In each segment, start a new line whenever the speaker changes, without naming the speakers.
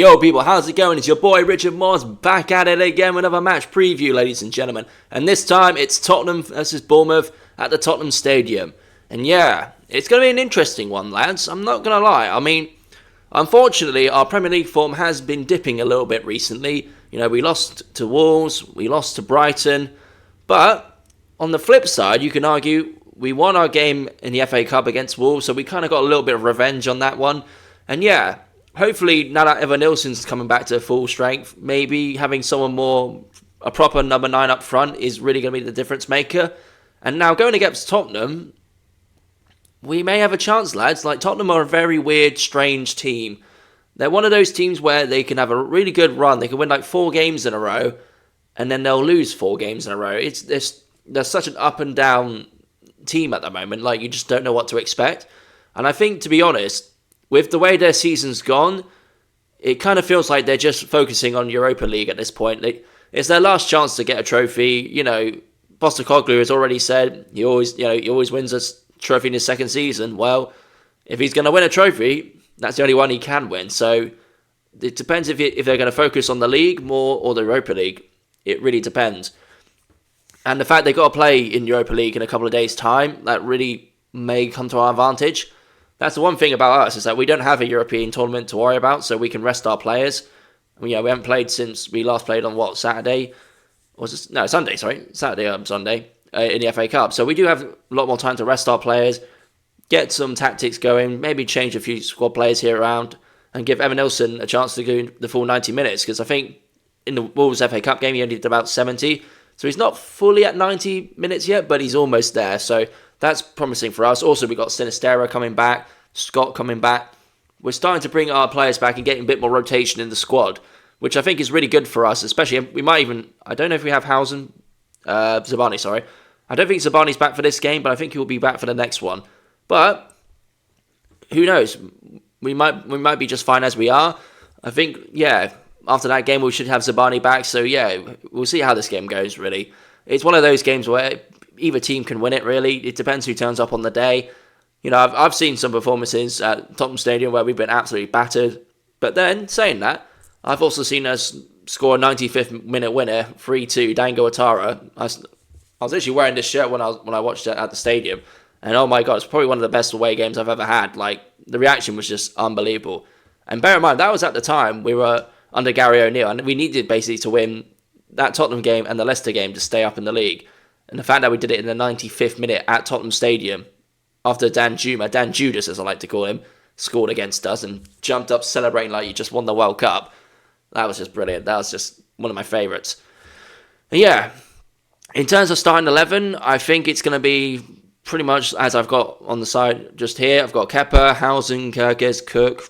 Yo people, how's it going? It's your boy Richard Morse back at it again with another match preview, ladies and gentlemen. And this time it's Tottenham versus Bournemouth at the Tottenham Stadium. And yeah, it's going to be an interesting one, lads. I'm not going to lie. I mean, unfortunately, our Premier League form has been dipping a little bit recently. You know, we lost to Wolves, we lost to Brighton. But on the flip side, you can argue we won our game in the FA Cup against Wolves, so we kind of got a little bit of revenge on that one. And yeah, hopefully, now that Evanilson's coming back to full strength, maybe having someone more, a proper number 9 up front is really going to be the difference maker. And now going against Tottenham, we may have a chance, lads. Like, Tottenham are a very weird, strange team. They're one of those teams where they can have a really good run. They can win like 4 games in a row, and then they'll lose 4 games in a row. They're such an up and down team at the moment. Like, you just don't know what to expect. And I think, to be honest, with the way their season's gone, it kind of feels like they're just focusing on Europa League at this point. It's their last chance to get a trophy. You know, Postecoglou has already said he always wins a trophy in his second season. Well, if he's going to win a trophy, that's the only one he can win. So it depends if they're going to focus on the league more or the Europa League. It really depends. And the fact they've got to play in Europa League in a couple of days' time, that really may come to our advantage. That's the one thing about us, is that we don't have a European tournament to worry about, so we can rest our players. We haven't played since we last played on, Saturday? Sunday, Sunday, in the FA Cup. So we do have a lot more time to rest our players, get some tactics going, maybe change a few squad players here around, and give Evanilson a chance to go the full 90 minutes, because I think in the Wolves FA Cup game he only did about 70, so he's not fully at 90 minutes yet, but he's almost there, so that's promising for us. Also, we've got Sinistera coming back, Scott coming back. We're starting to bring our players back and getting a bit more rotation in the squad, which I think is really good for us, especially, we might even, I don't know if we have Zabani, sorry. I don't think Zabani's back for this game, but I think he will be back for the next one. But, who knows? We might be just fine as we are. I think, yeah, after that game we should have Zabani back, so yeah, we'll see how this game goes, really. It's one of those games where either team can win it, really. It depends who turns up on the day. You know, I've seen some performances at Tottenham Stadium where we've been absolutely battered. But then, saying that, I've also seen us score a 95th minute winner, 3-2, Dango Ouattara. I was actually wearing this shirt when I watched it at the stadium. And oh my God, it's probably one of the best away games I've ever had. Like, the reaction was just unbelievable. And bear in mind, that was at the time we were under Gary O'Neill, and we needed basically to win that Tottenham game and the Leicester game to stay up in the league. And the fact that we did it in the 95th minute at Tottenham Stadium, after Dan Judas as I like to call him, scored against us and jumped up celebrating like you just won the World Cup. That was just brilliant. That was just one of my favourites. Yeah, in terms of starting 11, I think it's going to be pretty much as I've got on the side just here. I've got Kepa, Housen, Kyrgyz, Cook.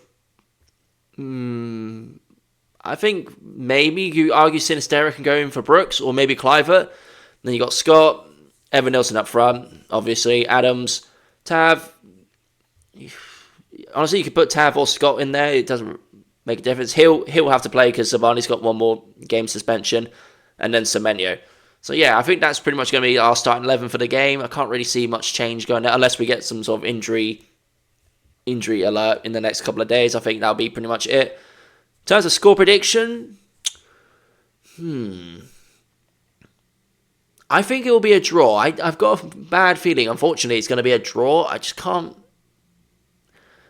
I think maybe you argue Sinistera can go in for Brooks, or maybe Clivert. Then you got Scott, Evanilson up front, obviously, Adams, Tav. Honestly, you could put Tav or Scott in there. It doesn't make a difference. He'll have to play because Zabani's got one more game suspension, and then Semenyo. So yeah, I think that's pretty much going to be our starting 11 for the game. I can't really see much change going there unless we get some sort of injury alert in the next couple of days. I think that'll be pretty much it. In terms of score prediction, I think it will be a draw. I've got a bad feeling, unfortunately, it's going to be a draw. I just can't...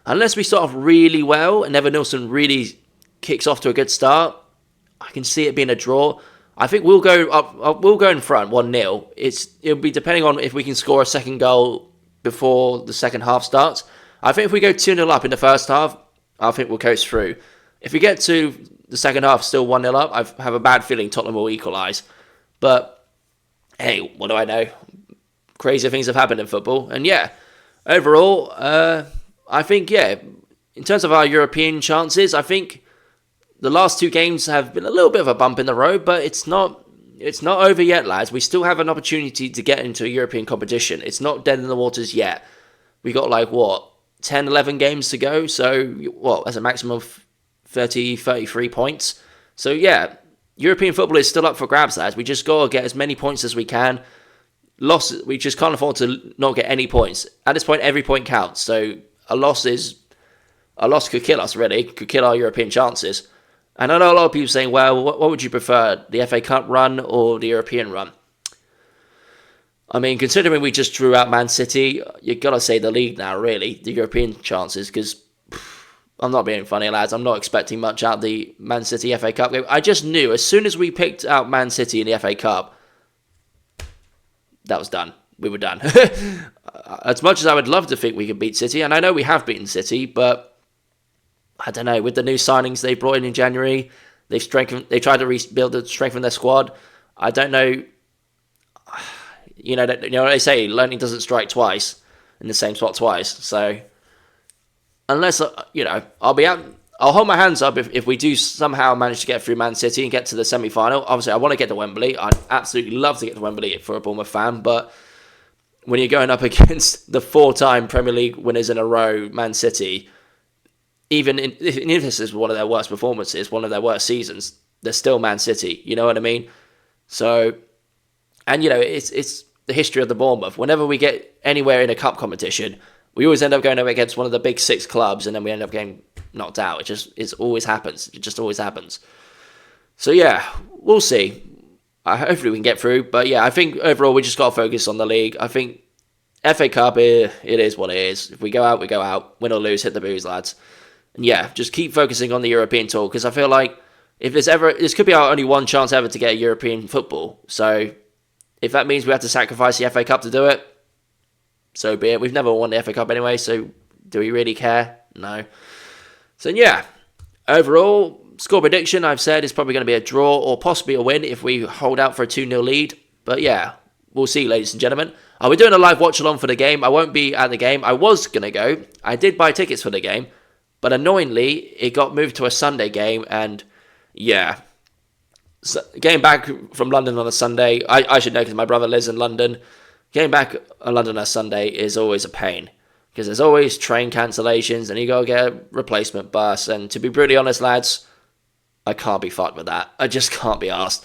Unless we start off really well and Evanilson really kicks off to a good start, I can see it being a draw. I think we'll go up. We'll go in front 1-0. It'll be depending on if we can score a second goal before the second half starts. I think if we go 2-0 up in the first half, I think we'll coast through. If we get to the second half still 1-0 up, I have a bad feeling Tottenham will equalise. But hey, what do I know? Crazy things have happened in football. And yeah, overall, I think, yeah, in terms of our European chances, I think the last 2 games have been a little bit of a bump in the road, but it's not over yet, lads. We still have an opportunity to get into a European competition. It's not dead in the waters yet. We got 10, 11 games to go. So, that's a maximum of 30, 33 points. So yeah, European football is still up for grabs, lads. We just got to get as many points as we can. We just can't afford to not get any points. At this point, every point counts. So a loss could kill us, really. Could kill our European chances. And I know a lot of people saying, well, what would you prefer, the FA Cup run or the European run? I mean, considering we just drew out Man City, you've got to say the league now, really, the European chances, because I'm not being funny, lads. I'm not expecting much out of the Man City FA Cup game. I just knew as soon as we picked out Man City in the FA Cup, that was done. We were done. As much as I would love to think we could beat City, and I know we have beaten City, but I don't know. With the new signings they brought in January, they tried to rebuild and strengthen their squad. I don't know. You know what they say, lightning doesn't strike twice in the same spot twice. So unless I'll hold my hands up if we do somehow manage to get through Man City and get to the semi-final. Obviously, I want to get to Wembley. I'd absolutely love to get to Wembley for a Bournemouth fan, but when you're going up against the 4-time Premier League winners in a row, Man City, even if this is one of their worst performances, one of their worst seasons, they're still Man City. You know what I mean? So, and it's the history of the Bournemouth. Whenever we get anywhere in a cup competition, we always end up going up against one of the big 6 clubs, and then we end up getting knocked out. It always happens. It just always happens. So yeah, we'll see. Hopefully we can get through. But yeah, I think overall we just got to focus on the league. I think FA Cup, it is what it is. If we go out, we go out. Win or lose, hit the booze, lads. And yeah, just keep focusing on the European tour, because I feel like if this could be our only one chance ever to get a European football. So if that means we have to sacrifice the FA Cup to do it, so be it. We've never won the FA Cup anyway, so do we really care? No. So yeah, overall, score prediction, I've said, is probably going to be a draw or possibly a win if we hold out for a 2-0 lead. But yeah, we'll see, ladies and gentlemen. I'll be doing a live watch-along for the game. I won't be at the game. I was going to go. I did buy tickets for the game, but annoyingly, it got moved to a Sunday game, and yeah, so getting back from London on a Sunday, I should know because my brother lives in London. Getting back on London on a Sunday is always a pain, because there's always train cancellations and you got to get a replacement bus. And to be brutally honest, lads, I can't be fucked with that. I just can't be arsed.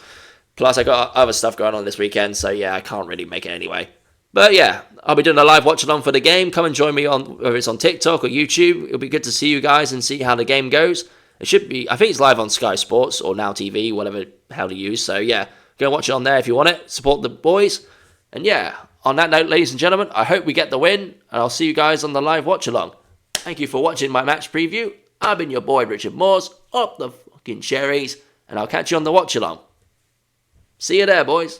Plus, I got other stuff going on this weekend, so yeah, I can't really make it anyway. But yeah, I'll be doing a live watch-along for the game. Come and join me on, whether it's on TikTok or YouTube. It'll be good to see you guys and see how the game goes. It should be, I think it's live on Sky Sports or Now TV, whatever hell to use. So yeah, go watch it on there if you want it. Support the boys. And yeah, on that note, ladies and gentlemen, I hope we get the win, and I'll see you guys on the live watch-along. Thank you for watching my match preview. I've been your boy, Richard Morse, up the fucking cherries, and I'll catch you on the watch-along. See you there, boys.